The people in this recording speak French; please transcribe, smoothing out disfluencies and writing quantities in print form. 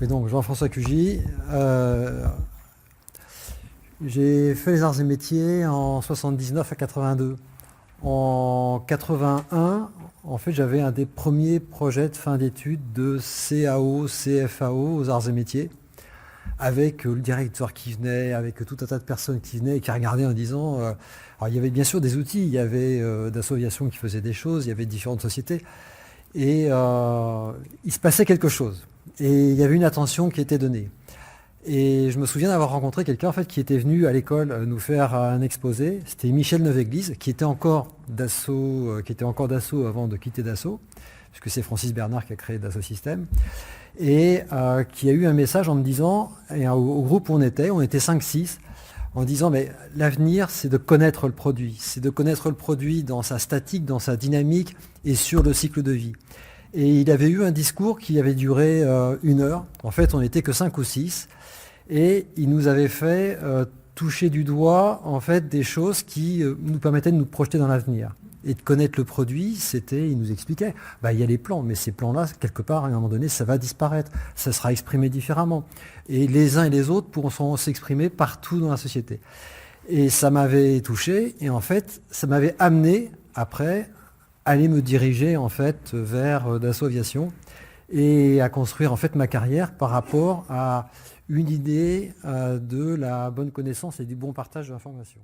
Et donc, Jean-François Cugy, j'ai fait les arts et métiers en 79 à 82. En 81, en fait, j'avais un des premiers projets de fin d'études de CAO, CFAO aux arts et métiers, avec le directeur qui venait, avec tout un tas de personnes qui venaient et qui regardaient en disant... alors, il y avait bien sûr des outils, il y avait d'associations qui faisaient des choses, il y avait différentes sociétés, et il se passait quelque chose. Et il y avait une attention qui était donnée. Et je me souviens d'avoir rencontré quelqu'un en fait, qui était venu à l'école nous faire un exposé. C'était Michel Neuve-Église, qui était encore d'assaut, avant de quitter Dassault, puisque c'est Francis Bernard qui a créé Dassault Systèmes, et qui a eu un message en me disant, et au groupe où on était 5-6, en disant mais l'avenir c'est de connaître le produit, c'est de connaître le produit dans sa statique, dans sa dynamique et sur le cycle de vie. Et il avait eu un discours qui avait duré 1 heure. En fait, on n'était que 5 ou 6. Et il nous avait fait toucher du doigt en fait, des choses qui nous permettaient de nous projeter dans l'avenir. Et de connaître le produit, il nous expliquait, il y a les plans, mais ces plans-là, quelque part, à un moment donné, ça va disparaître, ça sera exprimé différemment. Et les uns et les autres pourront s'exprimer partout dans la société. Et ça m'avait touché, et en fait, ça m'avait amené, après, à aller me diriger, en fait, vers Dassault Aviation, et à construire, en fait, ma carrière par rapport à une idée de la bonne connaissance et du bon partage de l'information.